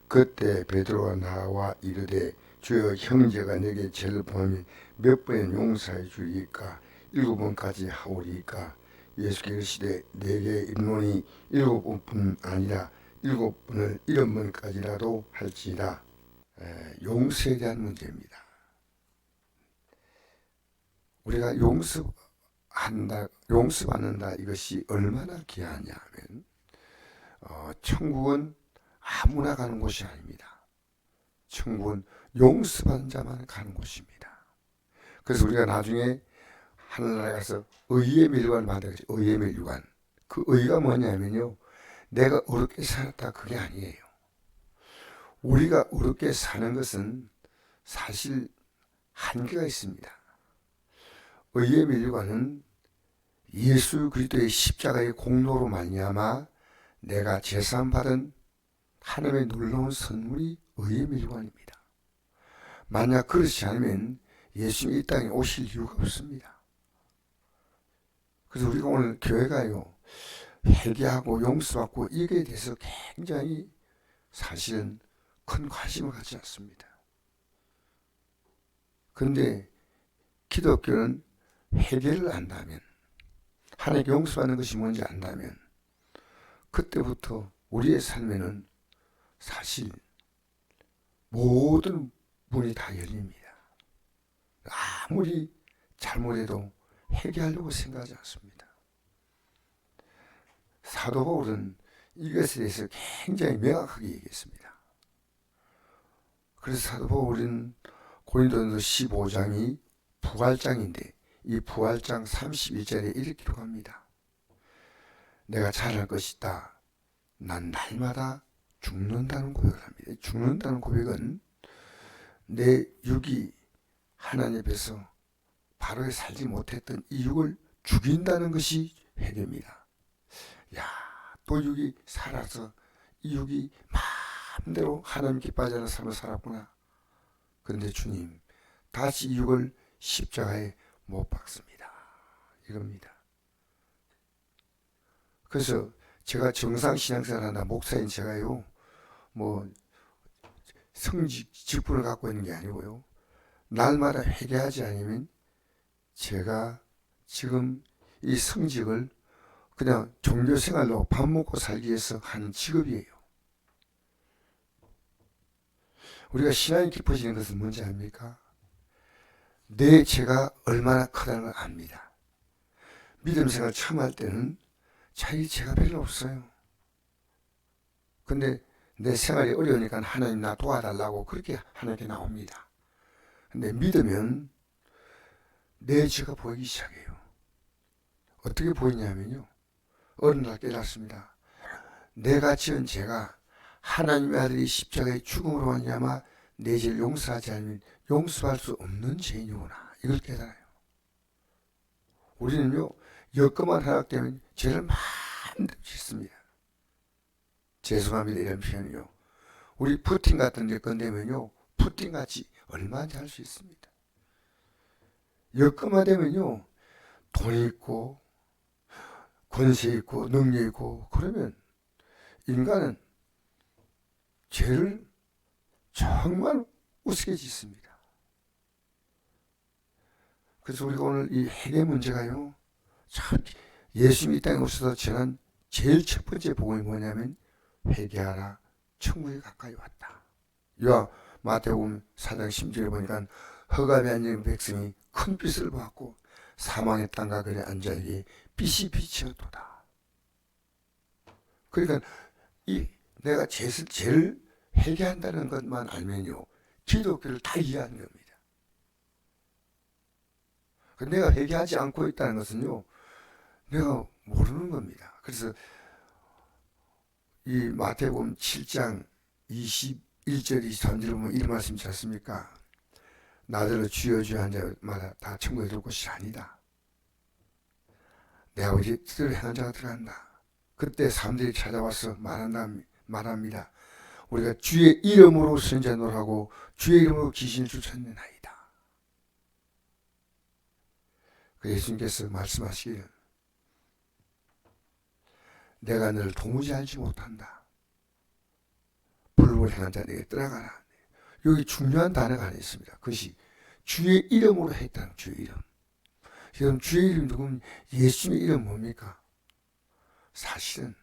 그때 베드로가 나와 이르되 주여 형제가 내게 죄를 범하면 몇 번의 용서해 주리까? 7번까지 하오리까? 예수께서 이르시되 내게 이르노니 7번뿐 아니라 7번을 70번까지라도 할지라. 용서에 대한 문제입니다. 우리가 용서받는다, 이것이 얼마나 귀하냐 하면 천국은 아무나 가는 곳이 아닙니다. 천국은 용서받은 자만 가는 곳입니다. 그래서 우리가 나중에 하늘나라에 가서 의의 멸류관을 받아야죠. 의의 멸류관. 그 의가 뭐냐면요, 내가 어렵게 살았다, 그게 아니에요. 우리가 어렵게 사는 것은 사실 한계가 있습니다. 의의 멸류관은 예수 그리스도의 십자가의 공로로 말미암아 내가 제사함받은 하나님의 놀라운 선물이 의의 멸류관입니다. 만약 그렇지 않으면 예수님이 이 땅에 오실 이유가 없습니다. 그래서 우리가 오늘 교회가요, 회개하고 용서받고 이게 대해서 굉장히 사실은 큰 관심을 갖지 않습니다. 그런데 기독교는 회개를 안다면, 하나님께 용서받는 것이 뭔지 안다면 그때부터 우리의 삶에는 사실 모든 문이 다 열립니다. 아무리 잘못해도 회개하려고 생각하지 않습니다. 사도 바울은 이것에 대해서 굉장히 명확하게 얘기했습니다. 그래서 사도 바울은 고린도전서 15장이 부활장인데 이 부활장 31절에 이렇게 기록합니다. 내가 잘할 것이다. 난 날마다 죽는다는 고백을 합니다. 죽는다는 고백은 내 육이 하나님 앞에서 바로 살지 못했던 이 육을 죽인다는 것이 회개입니다. 야, 또 육이 살아서 이 육이 마음대로 하나님 기뻐하지 않는 삶을 살았구나. 그런데 주님, 다시 이 육을 십자가에 못 박습니다. 이겁니다. 그래서 제가 정상 신앙생활하나 목사인 제가요, 직분을 갖고 있는 게 아니고요, 날마다 회개하지 않으면 제가 지금 이 성직을 그냥 종교생활로 밥 먹고 살기 위해서 하는 직업이에요. 우리가 신앙이 깊어지는 것은 뭔지 압니까? 내 죄가 얼마나 크다는 걸 압니다. 믿음 생활 처음 할 때는 자기 죄가 별로 없어요. 근데 내 생활이 어려우니까 하나님 나 도와달라고 그렇게 하나님께 나옵니다. 근데 믿으면 내 죄가 보이기 시작해요. 어떻게 보이냐면요, 어느 날 깨닫습니다. 내가 지은 죄가 하나님의 아들이 십자가의 죽음으로 말미암아 내 죄를 용서하지 않으면 용서할 수 없는 죄이구나. 이걸 깨달아요. 우리는요, 여건만 허락되면 죄를 마음대로 짓습니다. 죄송합니다, 이런 표현이요. 우리 푸틴 같은 데 건대면요, 푸틴같이 얼마든지 할 수 있습니다. 여건만 되면요, 돈이 있고 권세 있고 능력 있고 그러면 인간은 죄를 정말 우습게 짓습니다. 그래서 우리가 오늘 이 회개 문제가요, 참 예수님이 이 땅에 오셔서 전한 제일 첫 번째 복음이 뭐냐면 회개하라, 천국에 가까이 왔다. 이와 마태복음 4장 10절에 보니까 흑암에 앉은 백성이 큰 빛을 보았고 사망의 땅과 그에 앉아있기에 빛이 비치었도다. 그러니까 내가 죄를 회개한다는 것만 알면요, 기독교를 다 이해하는 겁니다. 내가 회개하지 않고 있다는 것은요, 내가 모르는 겁니다. 그래서 이 마태복음 7장 21절 23절을 보면 이런 말씀이 있지 않습니까? 나더러 주여 주여 한 자마다 다 천국에 들어올 것이 아니다. 내 아버지 뜻대로 행한 자가 들어간다. 그때 사람들이 찾아와서 말합니다. 우리가 주의 이름으로 선지자노를 하고 주의 이름으로 귀신을 쫓아내나이다. 예수님께서 말씀하시기를 내가 너를 도무지 알지 못한다. 불을 행한 자에게 떠나가라. 여기 중요한 단어가 하나 있습니다. 그것이 주의 이름으로 했다는 주의 이름. 여러분 주의 이름 누구면 예수님의 이름 뭡니까? 사실은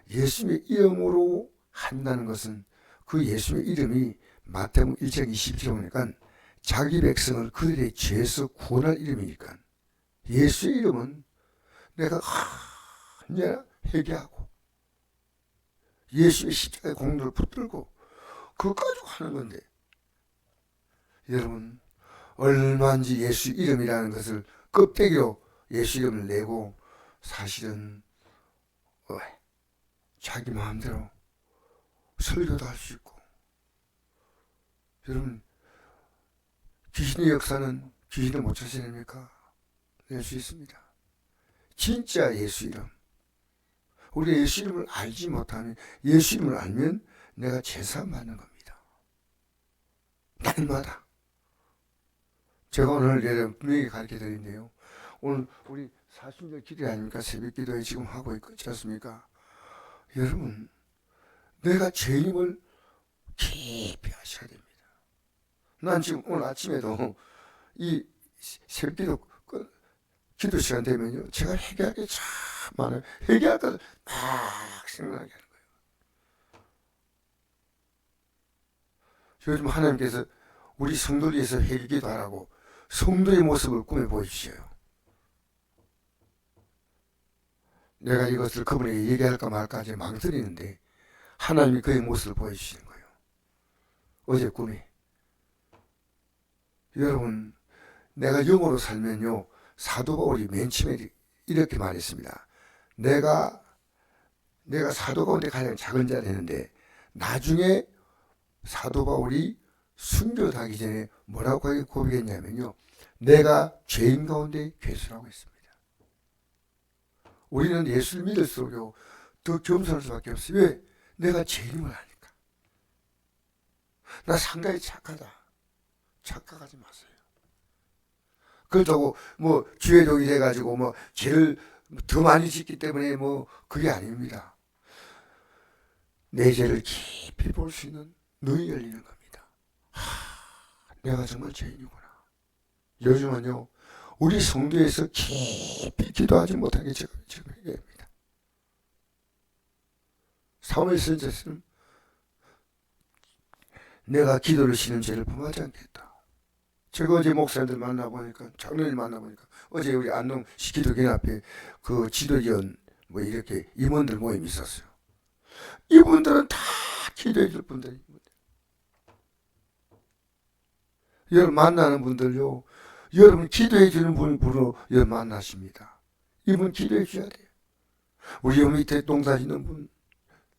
예수님의 이름으로 한다는 것은 그 예수님의 이름이 마태복음 1장 27절 보니까 자기 백성을 그들의 죄에서 구원할 이름이니까 예수의 이름은 내가 언제나 회개하고 예수의 십자가의 공로를 붙들고 그거 가지고 하는 건데 여러분 얼마인지 예수 이름이라는 것을 껍데기로 예수 이름을 내고 사실은 자기 마음대로 설교도 할 수 있고 여러분 귀신의 역사는 귀신을 못 찾아냅니까? 낼 수 있습니다. 진짜 예수 이름 우리가 예수 이름을 알지 못하면 예수 이름을 알면 내가 제사 받는 겁니다. 날마다 제가 오늘 분명히 가르쳐 드린데요. 오늘 우리 사순절 기도 아닙니까? 새벽 기도에 지금 하고 있지 않습니까? 여러분 내가 죄임을 깊이 아셔야 됩니다. 난 지금 오늘 아침에도 이 새벽 기도 시간 되면요 제가 회개할 게 참 많아요. 회개할 것을 막 생각하게 하는 거예요. 요즘 하나님께서 우리 성도를 위해서 회개기도 하라고 성도의 모습을 꿈에 보여주셔요. 내가 이것을 그분에게 얘기할까 말까 이제 망설이는데 하나님이 그의 모습을 보여주시는 거예요. 어제 꿈에 여러분 내가 영으로 살면요 사도 바울이 맨 처음에 이렇게 말했습니다. 내가 사도 가운데 가장 작은 자를 했는데 나중에 사도 바울이 순교하기 전에 뭐라고 고백했냐면요 내가 죄인 가운데 괴수라고 했습니다. 우리는 예수를 믿을수록요 더 겸손할 수밖에 없어요. 왜? 내가 죄인을 아니까. 나 상당히 착하다. 착각하지 마세요. 그렇다고 뭐 주의종이 돼가지고 뭐 죄를 더 많이 짓기 때문에 뭐 그게 아닙니다. 내 죄를 깊이 볼 수 있는 눈이 열리는 겁니다. 내가 정말 죄인이구나. 요즘은요 우리 성도에서 깊이 기도하지 못하게 지금 얘기합니다. 사무엘 선지자는 내가 기도를 쉬는 죄를 범하지 않겠다. 제가 어제 목사님들 만나보니까 장로님 만나보니까 어제 우리 안동 기도교회 앞에 그 지도위원 뭐 이렇게 임원들 모임이 있었어요. 이분들은 다 기도해 줄 분들이 여러분 만나는 분들요 여러분 기도해 주는 분으로 여러분 만나십니다. 이분 기도해 줘야 돼요. 우리 여 밑에 농사 짓는 분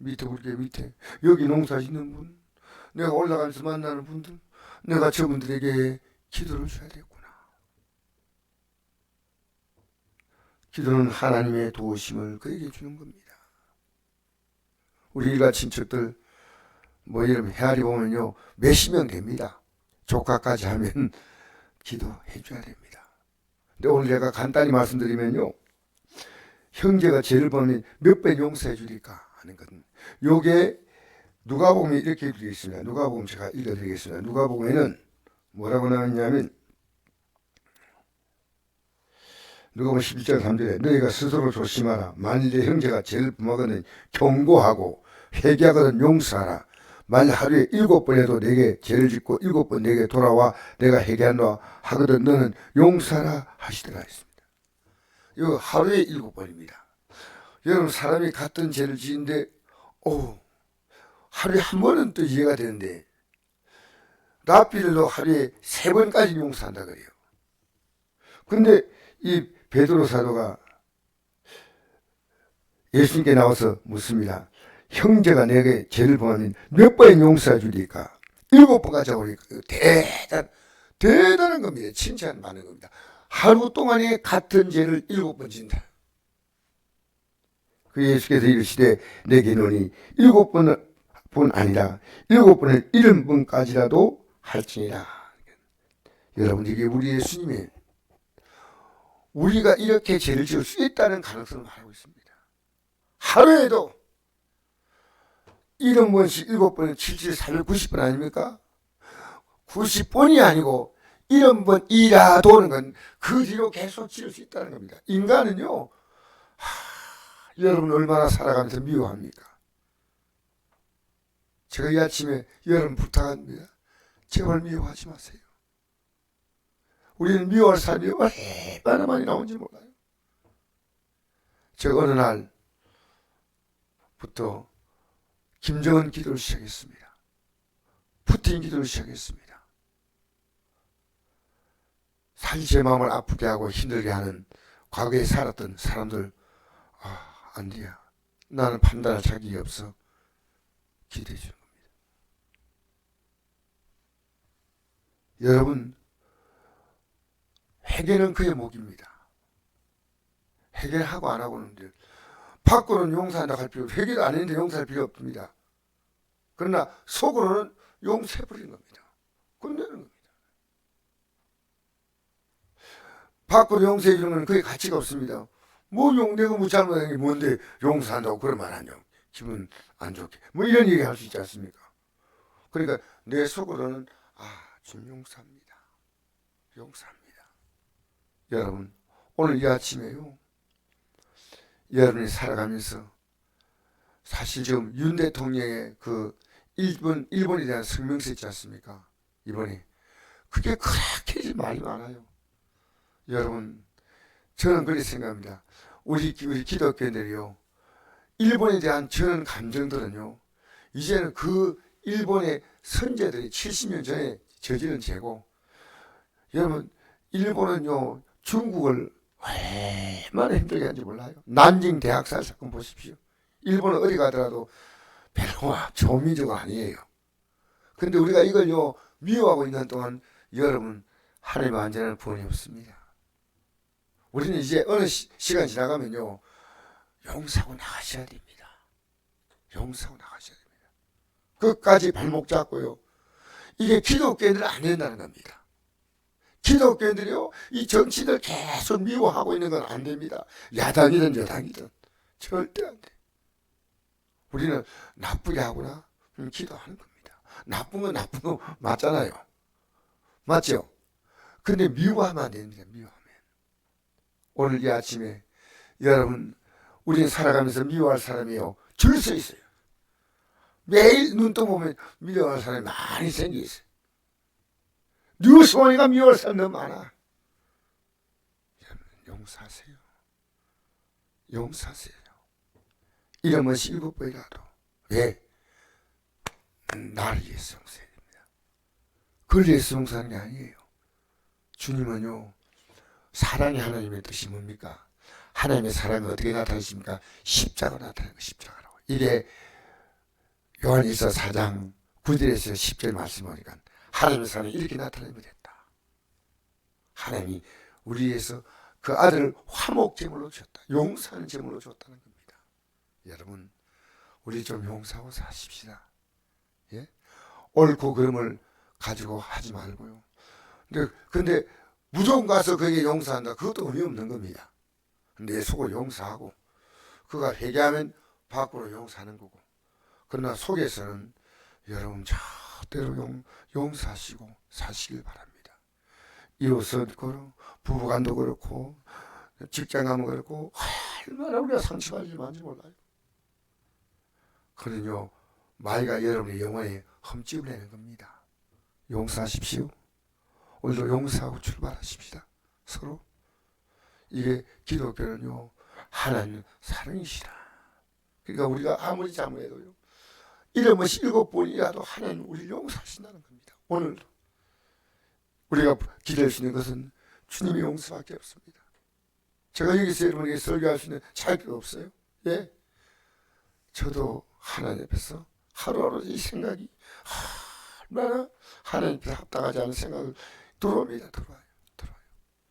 밑에 우리 밑에 여기 농사 짓는 분 내가 올라가면서 만나는 분들 내가 저분들에게 기도를 줘야 되겠구나. 기도는 하나님의 도우심을 그에게 주는 겁니다. 우리 일가 친척들 뭐 이런 헤아리 보면요 몇십 명 됩니다. 조카까지 하면 기도해 줘야 됩니다. 근데 오늘 제가 간단히 말씀드리면요 형제가 죄를 범하면 몇 배 용서해 주리까 하는 것은 요게 누가복음에 이렇게 되어 있습니다. 누가복음 제가 읽어드리겠습니다. 누가복음에는 뭐라고 나왔냐면 누가복음 11장 3절에 너희가 스스로 조심하라. 만일 내 형제가 죄를 범하거든 경고하고 회개하거든 용서하라. 만일 하루에 7번 해도 내게 죄를 짓고 7번 내게 돌아와 내가 회개한다 하거든 너는 용서하라 하시더라 했습니다. 이거 하루에 7번입니다. 여러분 사람이 같은 죄를 지는데 하루에 한 번은 또 이해가 되는데 라피들도 하루에 3번까지 용서한다 그래요. 근데 이 베드로 사도가 예수님께 나와서 묻습니다. 형제가 내게 죄를 범하면 몇 번 용서해 주리까? 7번까지 하고 그러니까 대단한 겁니다. 칭찬 많은 겁니다. 하루 동안에 같은 죄를 7번 진다. 그 예수께서 이르시되 내게 노니 7번은 아니라 7번을 70번까지라도 할지니라. 여러분 이게 우리 예수님의 우리가 이렇게 죄를 지을 수 있다는 가능성을 말하고 있습니다. 하루에도 70번씩 7번은 77, 490번 아닙니까? 90번이 아니고 70번이라도는 건 그 뒤로 계속 지을 수 있다는 겁니다. 인간은요, 여러분 얼마나 살아가면서 미워합니까? 제가 이 아침에 여러분 부탁합니다. 제발 미워하지 마세요. 우리는 미워할 사람이 얼마나 많이 나온지 몰라요. 제가 어느 날부터 김정은 기도를 시작했습니다. 푸틴 기도를 시작했습니다. 사실 제 마음을 아프게 하고 힘들게 하는 과거에 살았던 사람들, 안 돼요. 나는 판단할 자격이 없어. 기도해 주는 겁니다. 여러분, 회개는 그의 목입니다. 회개를 하고 안 하고는 밖으로는 용서한다고 할 필요, 회개도 안 했는데 용서할 필요 없습니다. 그러나 속으로는 용서해버리는 겁니다. 끝내는 겁니다. 밖으로 용서해 주는 건 그게 가치가 없습니다. 내가 뭐 잘못한 게 뭔데 용서한다고 그러면 하냐. 기분 안 좋게. 이런 얘기 할 수 있지 않습니까? 그러니까 내 속으로는, 좀 용서합니다. 용서합니다. 여러분, 오늘 이 아침에요. 여러분이 살아가면서 사실 지금 윤 대통령의 그 일본에 대한 성명서 있지 않습니까? 이번에. 그게 그렇게 말이 많아요. 여러분, 저는 그렇게 생각합니다. 우리 기독교인들이요, 일본에 대한 저는 감정들은요, 이제는 그 일본의 선제들이 70년 전에 저지른 죄고, 여러분, 일본은요, 중국을 얼마나 힘들게 하는지 몰라요. 난징 대학살 사건 보십시오. 일본은 어디 가더라도 별로 좋은 민족은 아니에요. 근데 우리가 이걸요, 미워하고 있는 동안 여러분, 하나님의 안전한 구원이 없습니다. 우리는 이제 어느 시간 지나가면요, 용서하고 나가셔야 됩니다. 용서하고 나가셔야 됩니다. 끝까지 발목 잡고요. 이게 기독교인들은 안 된다는 겁니다. 기독교인들이요, 이 정치들 계속 미워하고 있는 건 안 됩니다. 야당이든 여당이든 절대 안 돼. 우리는 나쁘게 하거나 기도하는 겁니다. 나쁜 건 나쁜 거 맞잖아요. 맞죠? 근데 미워하면 안 됩니다. 미워하면. 오늘 이 아침에 여러분, 우리는 살아가면서 미워할 사람이요, 줄 서 있어요. 매일 눈 떠보면 미워할 사람이 많이 생겨 있어요. 뉴스원이가 미워할 사람 너무 많아. 용서하세요. 용서하세요. 이러면 7번이라도. 왜? 나를 위해서 용서해야 됩니다. 그걸 위해서 용서하는 게 아니에요. 주님은요, 사랑이 하나님의 뜻이 뭡니까? 하나님의 사랑이 어떻게 나타나십니까? 십자가로 나타나는 거, 십자가라고. 이게 요한일서 4장 9절에서 10절 말씀하니까 하나님의 사랑이 이렇게 나타나면 됐다. 하나님이 우리 위해서 그 아들을 화목 제물로 주셨다. 용서하는 제물로 줬다는 겁니다. 여러분, 우리 좀 용서하고 사십시다. 예? 옳고 그름을 가지고 하지 말고요. 근데 무조건 가서 그에게 용서한다. 그것도 의미 없는 겁니다. 내 속을 용서하고, 그가 회개하면 밖으로 용서하는 거고. 그러나 속에서는 여러분 절대로 용서하시고 사시길 바랍니다. 이웃은 그렇고, 부부간도 그렇고, 직장 가면 그렇고, 얼마나 우리가 상처받지 많은지 몰라요. 그는요, 마이가 여러분의 영혼에 흠집을 내는 겁니다. 용서하십시오. 오늘도 용서하고 출발하십시다. 서로. 이게 기독교는요, 하나님 사랑이시라. 그러니까 우리가 아무리 잘못해도요, 이러면 7번이라도 하나님 우리를 용서하신다는 겁니다. 오늘도 우리가 기댈 수 있는 것은 주님의 용서밖에 없습니다. 제가 여기서 여러분에게 설교할 수 있는 자격이 없어요. 예? 저도 하나님 앞에서 하루하루 이 생각이 얼마나 하나님 앞에서 합당하지 않은 생각을 들어옵니다. 들어와요.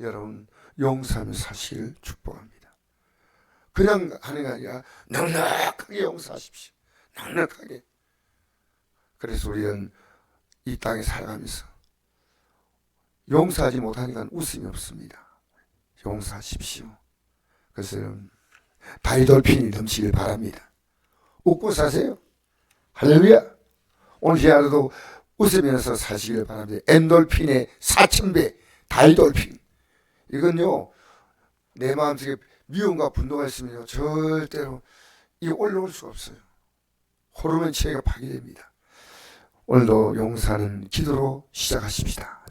여러분, 용서하며 사시기를 축복합니다. 그냥 하는 게 아니라 넉넉하게 용서하십시오. 넉넉하게. 그래서 우리는 이 땅에 살아가면서 용서하지 못하니까 웃음이 없습니다. 용서하십시오. 그래서 다이돌핀이 넘치길 바랍니다. 웃고 사세요. 할렐루야. 오늘 이 하루도 웃으면서 사시길 바랍니다. 엔돌핀의 4000배 다이돌핀. 이건요, 내 마음속에 미움과 분노가 있으면요, 절대로 이 올라올 수가 없어요. 호르몬 체계가 파괴됩니다. 오늘도 용서하는 기도로 시작하십시다.